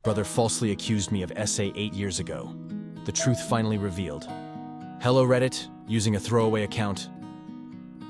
Brother falsely accused me of SA 8 years ago. The truth finally revealed. Hello Reddit, using a throwaway account.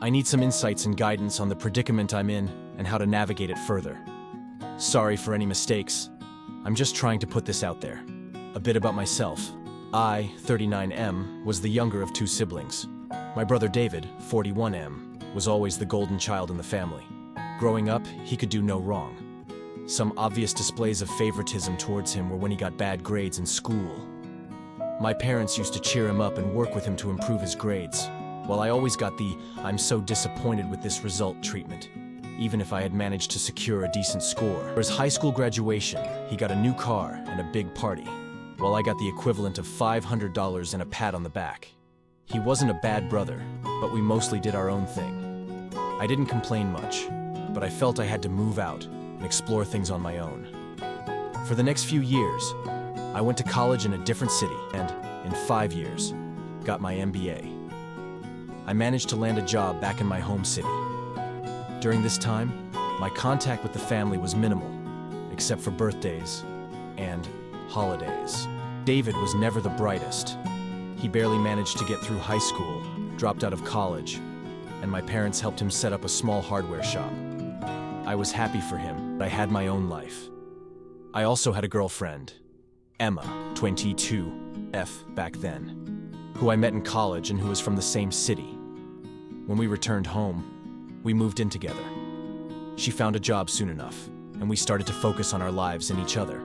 I need some insights and guidance on the predicament I'm in and how to navigate it further. Sorry for any mistakes. I'm just trying to put this out there. A bit about myself. I, 39M, was the younger of 2 siblings. My brother David, 41M, was always the golden child in the family. Growing up, he could do no wrong. Some obvious displays of favoritism towards him were when he got bad grades in school. My parents used to cheer him up and work with him to improve his grades, while I always got the "I'm so disappointed with this result" treatment, even if I had managed to secure a decent score. For his high school graduation, he got a new car and a big party, while I got the equivalent of $500 and a pat on the back. He wasn't a bad brother, but we mostly did our own thing. I didn't complain much, but I felt I had to move out and explore things on my own. For the next few years, I went to college in a different city and, in 5 years, got my MBA. I managed to land a job back in my home city. During this time, my contact with the family was minimal, except for birthdays and holidays. David was never the brightest. He barely managed to get through high school, dropped out of college, and my parents helped him set up a small hardware shop. I was happy for him, but I had my own life. I also had a girlfriend, Emma, 22F back then, who I met in college and who was from the same city. When we returned home, we moved in together. She found a job soon enough, and we started to focus on our lives and each other.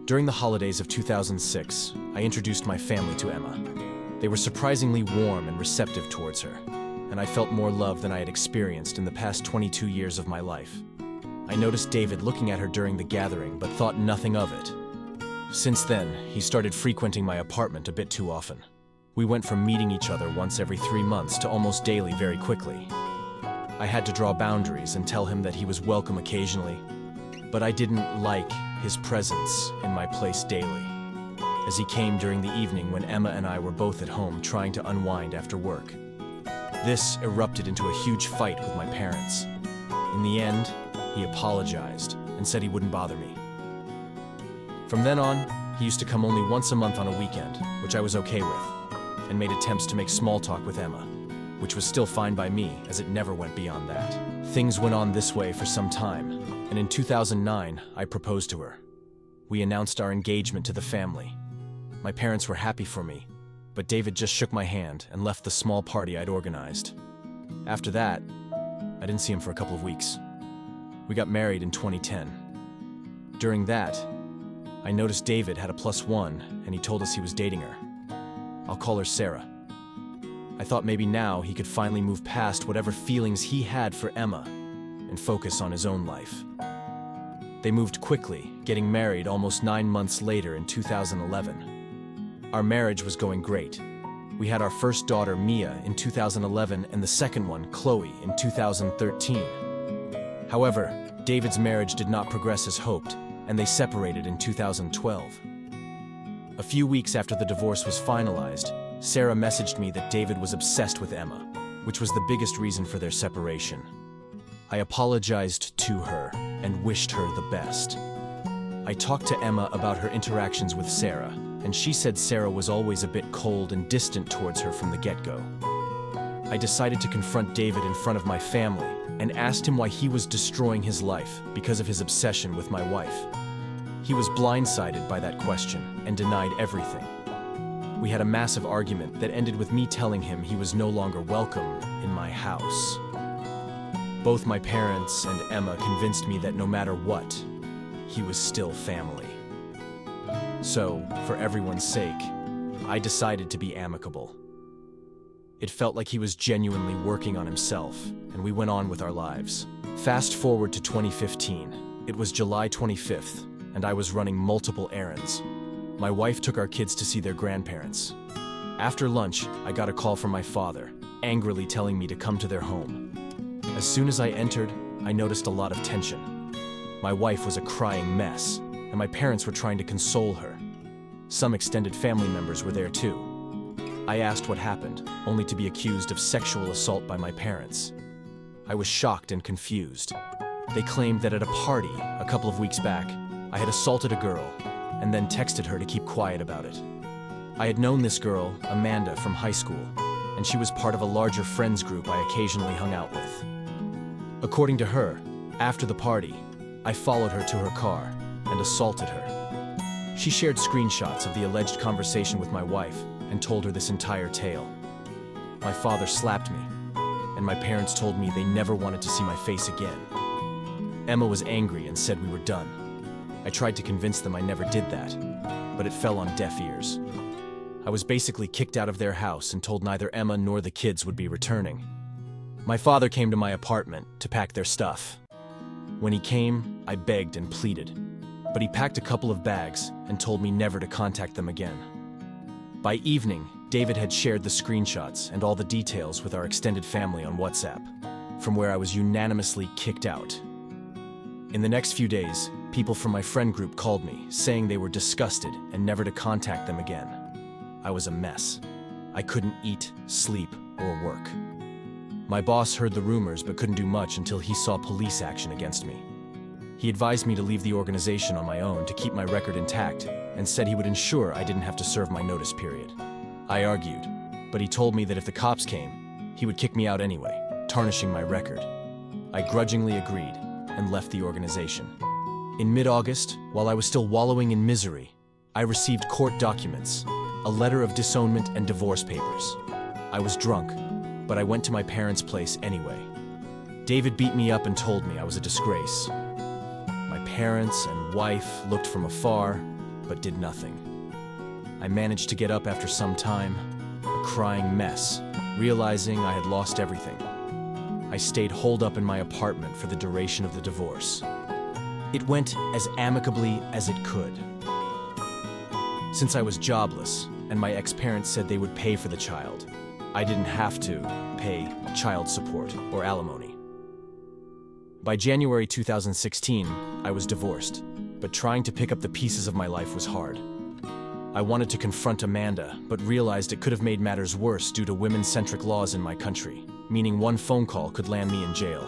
During the holidays of 2006, I introduced my family to Emma. They were surprisingly warm and receptive towards her, and I felt more love than I had experienced in the past 22 years of my life. I noticed David looking at her during the gathering, but thought nothing of it. Since then, he started frequenting my apartment a bit too often. We went from meeting each other once every 3 months to almost daily very quickly. I had to draw boundaries and tell him that he was welcome occasionally, but I didn't like his presence in my place daily, as he came during the evening when Emma and I were both at home trying to unwind after work. This erupted into a huge fight with my parents. In the end, he apologized and said he wouldn't bother me. From then on, he used to come only once a month on a weekend, which I was okay with, and made attempts to make small talk with Emma, which was still fine by me as it never went beyond that. Things went on this way for some time, and in 2009, I proposed to her. We announced our engagement to the family. My parents were happy for me, but David just shook my hand and left the small party I'd organized. After that, I didn't see him for a couple of weeks. We got married in 2010. During that, I noticed David had a +1 and he told us he was dating her. I'll call her Sarah. I thought maybe now he could finally move past whatever feelings he had for Emma and focus on his own life. They moved quickly, getting married almost 9 months later in 2011. Our marriage was going great. We had our first daughter, Mia, in 2011 and the second one, Chloe, in 2013. However, David's marriage did not progress as hoped, and they separated in 2012. A few weeks after the divorce was finalized, Sarah messaged me that David was obsessed with Emma, which was the biggest reason for their separation. I apologized to her and wished her the best. I talked to Emma about her interactions with Sarah, and she said Sarah was always a bit cold and distant towards her from the get-go. I decided to confront David in front of my family and asked him why he was destroying his life because of his obsession with my wife. He was blindsided by that question and denied everything. We had a massive argument that ended with me telling him he was no longer welcome in my house. Both my parents and Emma convinced me that no matter what, he was still family. So, for everyone's sake, I decided to be amicable. It felt like he was genuinely working on himself, and we went on with our lives. Fast forward to 2015. It was July 25th, and I was running multiple errands. My wife took our kids to see their grandparents. After lunch, I got a call from my father, angrily telling me to come to their home. As soon as I entered, I noticed a lot of tension. My wife was a crying mess, and my parents were trying to console her. Some extended family members were there too. I asked what happened, only to be accused of sexual assault by my parents. I was shocked and confused. They claimed that at a party a couple of weeks back, I had assaulted a girl and then texted her to keep quiet about it. I had known this girl, Amanda, from high school, and she was part of a larger friends group I occasionally hung out with. According to her, after the party, I followed her to her car and assaulted her. She shared screenshots of the alleged conversation with my wife and told her this entire tale. My father slapped me, and my parents told me they never wanted to see my face again. Emma was angry and said we were done. I tried to convince them I never did that, but it fell on deaf ears. I was basically kicked out of their house and told neither Emma nor the kids would be returning. My father came to my apartment to pack their stuff. When he came, I begged and pleaded, but he packed a couple of bags and told me never to contact them again. By evening, David had shared the screenshots and all the details with our extended family on WhatsApp, from where I was unanimously kicked out. In the next few days, people from my friend group called me, saying they were disgusted and never to contact them again. I was a mess. I couldn't eat, sleep, or work. My boss heard the rumors but couldn't do much until he saw police action against me. He advised me to leave the organization on my own to keep my record intact and said he would ensure I didn't have to serve my notice period. I argued, but he told me that if the cops came, he would kick me out anyway, tarnishing my record. I grudgingly agreed and left the organization. In mid-August, while I was still wallowing in misery, I received court documents, a letter of disownment and divorce papers. I was drunk, but I went to my parents' place anyway. David beat me up and told me I was a disgrace. My parents and wife looked from afar, but did nothing. I managed to get up after some time, a crying mess, realizing I had lost everything. I stayed holed up in my apartment for the duration of the divorce. It went as amicably as it could. Since I was jobless, and my ex-parents said they would pay for the child, I didn't have to pay child support or alimony. By January 2016, I was divorced, but trying to pick up the pieces of my life was hard. I wanted to confront Amanda, but realized it could have made matters worse due to women-centric laws in my country, meaning one phone call could land me in jail.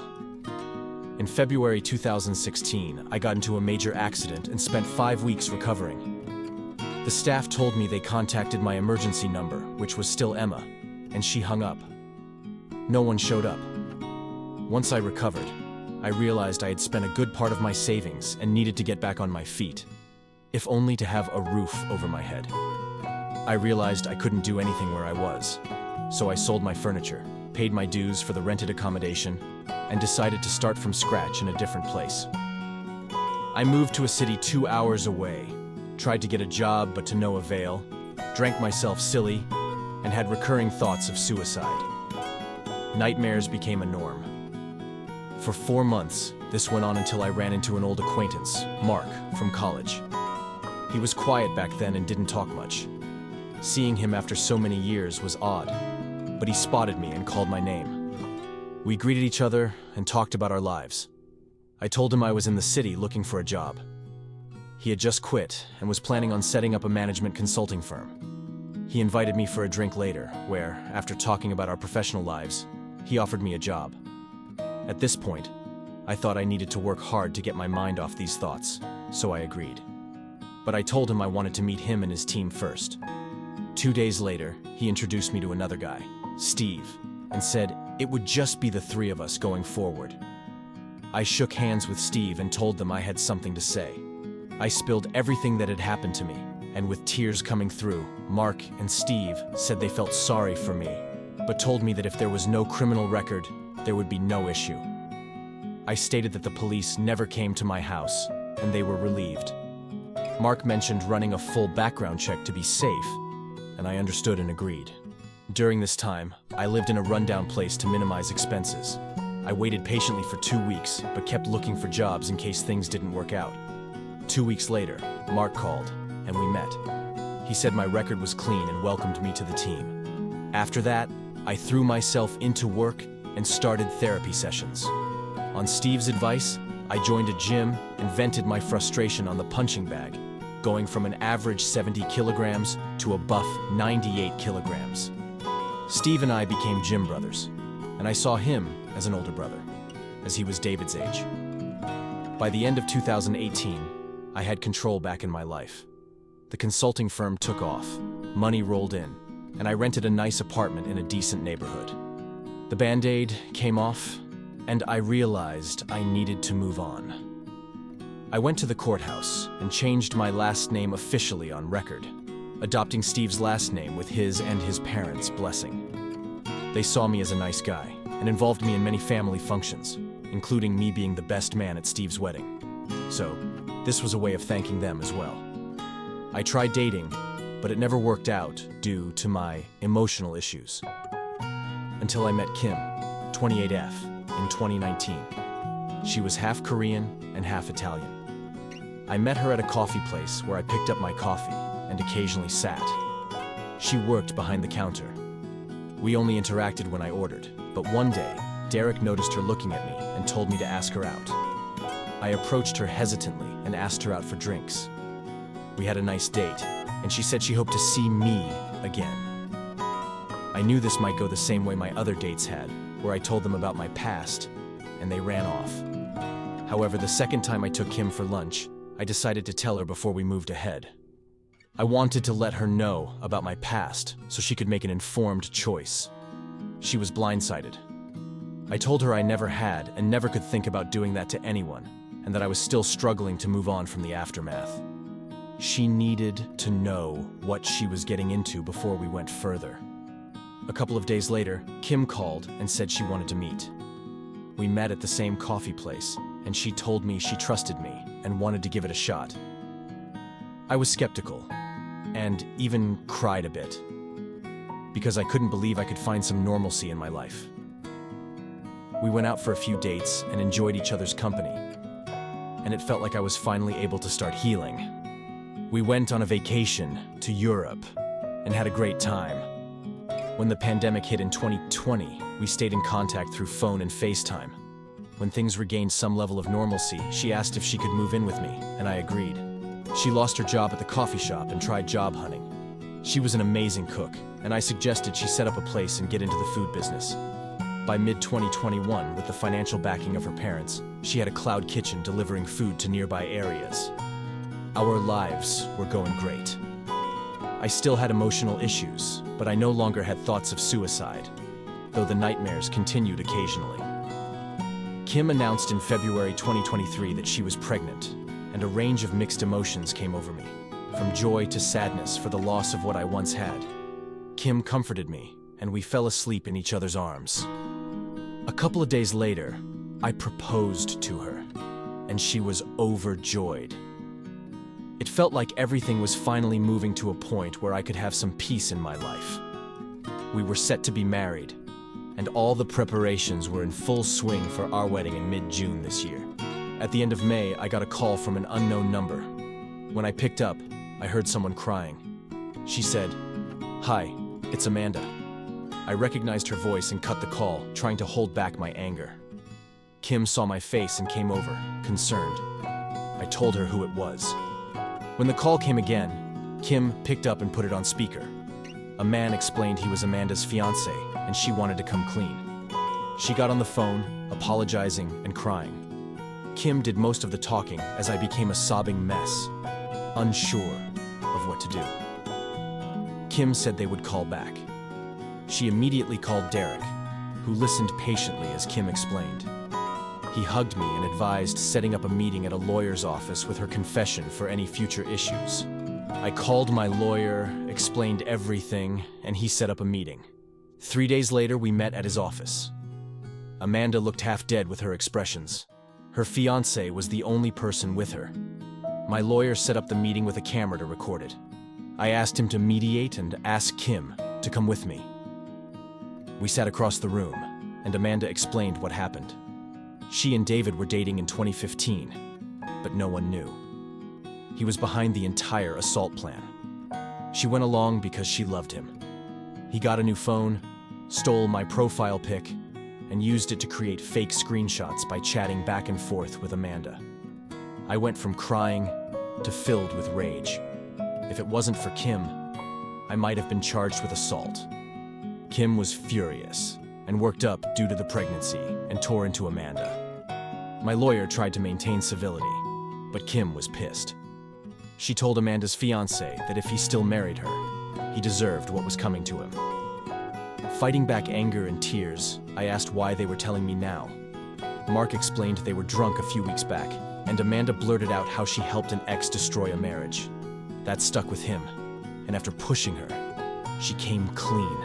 In February 2016, I got into a major accident and spent 5 weeks recovering. The staff told me they contacted my emergency number, which was still Emma, and she hung up. No one showed up. Once I recovered, I realized I had spent a good part of my savings and needed to get back on my feet, if only to have a roof over my head. I realized I couldn't do anything where I was, so I sold my furniture, paid my dues for the rented accommodation, and decided to start from scratch in a different place. I moved to a city 2 hours away, tried to get a job but to no avail, drank myself silly, and had recurring thoughts of suicide. Nightmares became a norm. For 4 months, this went on until I ran into an old acquaintance, Mark, from college. He was quiet back then and didn't talk much. Seeing him after so many years was odd, but he spotted me and called my name. We greeted each other and talked about our lives. I told him I was in the city looking for a job. He had just quit and was planning on setting up a management consulting firm. He invited me for a drink later, where, after talking about our professional lives, he offered me a job. At this point, I thought I needed to work hard to get my mind off these thoughts, so I agreed. But I told him I wanted to meet him and his team first. 2 days later, he introduced me to another guy, Steve, and said it would just be the 3 of us going forward. I shook hands with Steve and told them I had something to say. I spilled everything that had happened to me, and with tears coming through, Mark and Steve said they felt sorry for me, but told me that if there was no criminal record, there would be no issue. I stated that the police never came to my house, and they were relieved. Mark mentioned running a full background check to be safe, and I understood and agreed. During this time, I lived in a rundown place to minimize expenses. I waited patiently for 2 weeks, but kept looking for jobs in case things didn't work out. 2 weeks later, Mark called, and we met. He said my record was clean and welcomed me to the team. After that, I threw myself into work and started therapy sessions. On Steve's advice, I joined a gym and vented my frustration on the punching bag, going from an average 70 kilograms to a buff 98 kilograms. Steve and I became gym brothers, and I saw him as an older brother, as he was David's age. By the end of 2018, I had control back in my life. The consulting firm took off, money rolled in, and I rented a nice apartment in a decent neighborhood. The Band-Aid came off, and I realized I needed to move on. I went to the courthouse and changed my last name officially on record, adopting Steve's last name with his and his parents' blessing. They saw me as a nice guy and involved me in many family functions, including me being the best man at Steve's wedding. So, this was a way of thanking them as well. I tried dating, but it never worked out due to my emotional issues. Until I met Kim, 28F, in 2019. She was half Korean and half Italian. I met her at a coffee place where I picked up my coffee and occasionally sat. She worked behind the counter. We only interacted when I ordered, but one day, Derek noticed her looking at me and told me to ask her out. I approached her hesitantly and asked her out for drinks. We had a nice date, and she said she hoped to see me again. I knew this might go the same way my other dates had, where I told them about my past, and they ran off. However, the second time I took Kim for lunch, I decided to tell her before we moved ahead. I wanted to let her know about my past so she could make an informed choice. She was blindsided. I told her I never had and never could think about doing that to anyone, and that I was still struggling to move on from the aftermath. She needed to know what she was getting into before we went further. A couple of days later, Kim called and said she wanted to meet. We met at the same coffee place, and she told me she trusted me and wanted to give it a shot. I was skeptical, and even cried a bit, because I couldn't believe I could find some normalcy in my life. We went out for a few dates and enjoyed each other's company, and it felt like I was finally able to start healing. We went on a vacation to Europe and had a great time. When the pandemic hit in 2020, we stayed in contact through phone and FaceTime. When things regained some level of normalcy, she asked if she could move in with me, and I agreed. She lost her job at the coffee shop and tried job hunting. She was an amazing cook, and I suggested she set up a place and get into the food business. By mid-2021, with the financial backing of her parents, she had a cloud kitchen delivering food to nearby areas. Our lives were going great. I still had emotional issues, but I no longer had thoughts of suicide, though the nightmares continued occasionally. Kim announced in February 2023 that she was pregnant, and a range of mixed emotions came over me, from joy to sadness for the loss of what I once had. Kim comforted me, and we fell asleep in each other's arms. A couple of days later, I proposed to her, and she was overjoyed. It felt like everything was finally moving to a point where I could have some peace in my life. We were set to be married, and all the preparations were in full swing for our wedding in mid-June this year. At the end of May, I got a call from an unknown number. When I picked up, I heard someone crying. She said, "Hi, it's Amanda." I recognized her voice and cut the call, trying to hold back my anger. Kim saw my face and came over, concerned. I told her who it was. When the call came again, Kim picked up and put it on speaker. A man explained he was Amanda's fiancé, and she wanted to come clean. She got on the phone, apologizing and crying. Kim did most of the talking as I became a sobbing mess, unsure of what to do. Kim said they would call back. She immediately called Derek, who listened patiently as Kim explained. He hugged me and advised setting up a meeting at a lawyer's office with her confession for any future issues. I called my lawyer, explained everything, and he set up a meeting. 3 days later, we met at his office. Amanda looked half dead with her expressions. Her fiancé was the only person with her. My lawyer set up the meeting with a camera to record it. I asked him to mediate and asked Kim to come with me. We sat across the room, and Amanda explained what happened. She and David were dating in 2015, but no one knew. He was behind the entire assault plan. She went along because she loved him. He got a new phone, stole my profile pic, and used it to create fake screenshots by chatting back and forth with Amanda. I went from crying to filled with rage. If it wasn't for Kim, I might have been charged with assault. Kim was furious and worked up due to the pregnancy and tore into Amanda. My lawyer tried to maintain civility, but Kim was pissed. She told Amanda's fiancé that if he still married her, he deserved what was coming to him. Fighting back anger and tears, I asked why they were telling me now. Mark explained they were drunk a few weeks back, and Amanda blurted out how she helped an ex destroy a marriage. That stuck with him, and after pushing her, she came clean.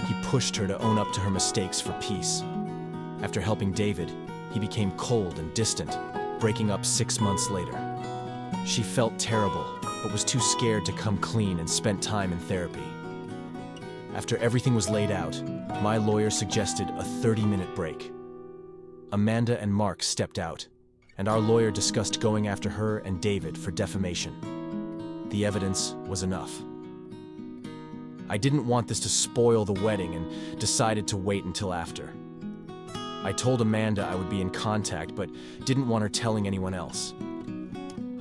He pushed her to own up to her mistakes for peace. After helping David, he became cold and distant, breaking up 6 months later. She felt terrible, but was too scared to come clean and spent time in therapy. After everything was laid out, my lawyer suggested a 30-minute break. Amanda and Mark stepped out, and our lawyer discussed going after her and David for defamation. The evidence was enough. I didn't want this to spoil the wedding and decided to wait until after. I told Amanda I would be in contact, but didn't want her telling anyone else.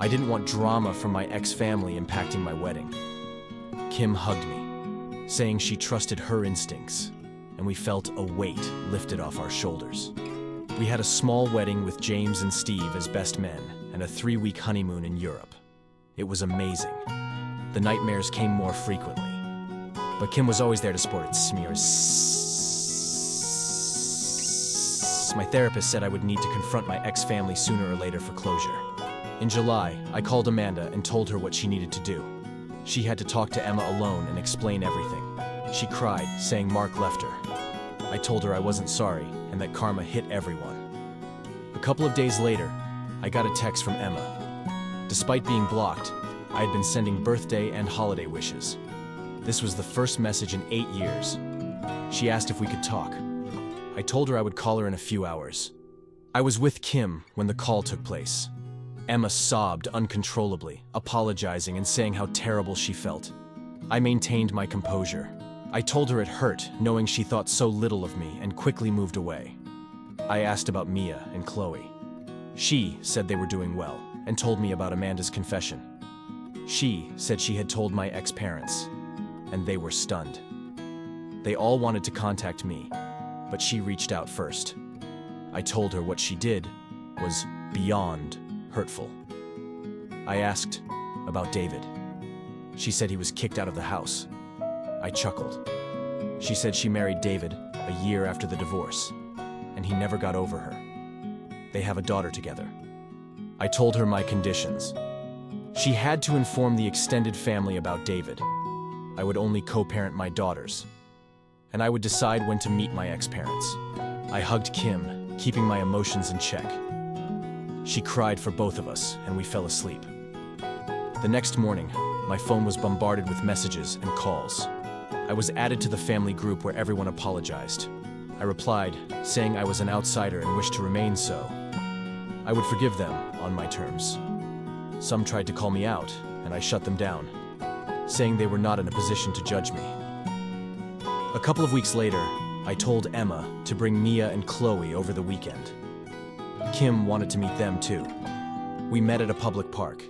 I didn't want drama from my ex-family impacting my wedding. Kim hugged me, saying she trusted her instincts, and we felt a weight lifted off our shoulders. We had a small wedding with James and Steve as best men, and a 3-week honeymoon in Europe. It was amazing. The nightmares came more frequently, but Kim was always there to support its smears. My therapist said I would need to confront my ex-family sooner or later for closure. In July, I called Amanda and told her what she needed to do. She had to talk to Emma alone and explain everything. She cried, saying Mark left her. I told her I wasn't sorry and that karma hit everyone. A couple of days later, I got a text from Emma. Despite being blocked, I had been sending birthday and holiday wishes. This was the first message in 8 years. She asked if we could talk. I told her I would call her in a few hours. I was with Kim when the call took place. Emma sobbed uncontrollably, apologizing and saying how terrible she felt. I maintained my composure. I told her it hurt, knowing she thought so little of me, and quickly moved away. I asked about Mia and Chloe. She said they were doing well, and told me about Amanda's confession. She said she had told my ex-parents, and they were stunned. They all wanted to contact me, but she reached out first. I told her what she did was beyond hurtful. I asked about David. She said he was kicked out of the house. I chuckled. She said she married David a year after the divorce, and he never got over her. They have a daughter together. I told her my conditions. She had to inform the extended family about David. I would only co-parent my daughters, and I would decide when to meet my ex-parents. I hugged Kim, keeping my emotions in check. She cried for both of us, and we fell asleep. The next morning, my phone was bombarded with messages and calls. I was added to the family group where everyone apologized. I replied, saying I was an outsider and wished to remain so. I would forgive them on my terms. Some tried to call me out, and I shut them down, saying they were not in a position to judge me. A couple of weeks later, I told Emma to bring Mia and Chloe over the weekend. Kim wanted to meet them too. We met at a public park.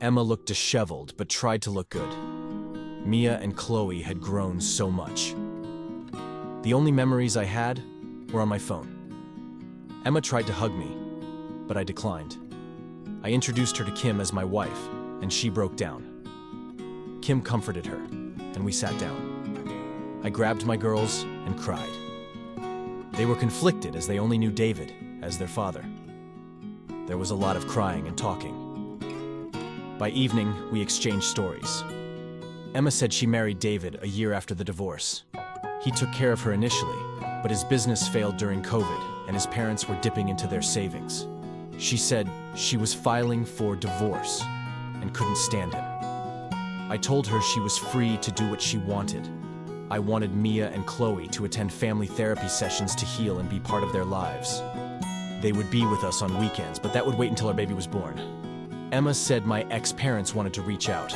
Emma looked disheveled but tried to look good. Mia and Chloe had grown so much. The only memories I had were on my phone. Emma tried to hug me, but I declined. I introduced her to Kim as my wife, and she broke down. Kim comforted her, and we sat down. I grabbed my girls and cried. They were conflicted as they only knew David as their father. There was a lot of crying and talking. By evening, we exchanged stories. Emma said she married David a year after the divorce. He took care of her initially, but his business failed during COVID, and his parents were dipping into their savings. She said she was filing for divorce and couldn't stand him. I told her she was free to do what she wanted. I wanted Mia and Chloe to attend family therapy sessions to heal and be part of their lives. They would be with us on weekends, but that would wait until our baby was born. Emma said my ex-parents wanted to reach out.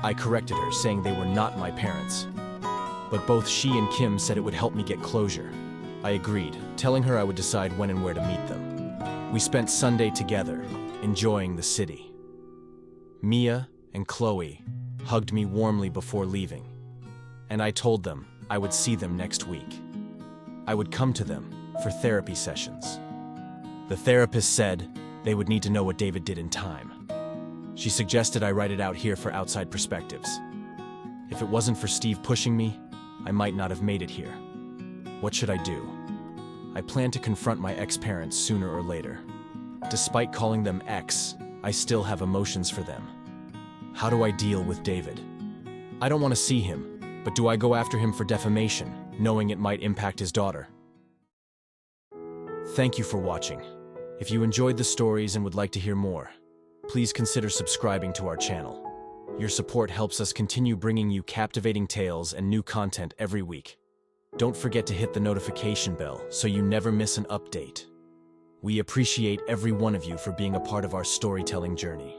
I corrected her, saying they were not my parents. But both she and Kim said it would help me get closure. I agreed, telling her I would decide when and where to meet them. We spent Sunday together, enjoying the city. Mia and Chloe hugged me warmly before leaving, and I told them I would see them next week. I would come to them for therapy sessions. The therapist said they would need to know what David did in time. She suggested I write it out here for outside perspectives. If it wasn't for Steve pushing me, I might not have made it here. What should I do? I plan to confront my ex-parents sooner or later. Despite calling them ex, I still have emotions for them. How do I deal with David? I don't want to see him, but do I go after him for defamation, knowing it might impact his daughter? Thank you for watching. If you enjoyed the stories and would like to hear more, please consider subscribing to our channel. Your support helps us continue bringing you captivating tales and new content every week. Don't forget to hit the notification bell so you never miss an update. We appreciate every one of you for being a part of our storytelling journey.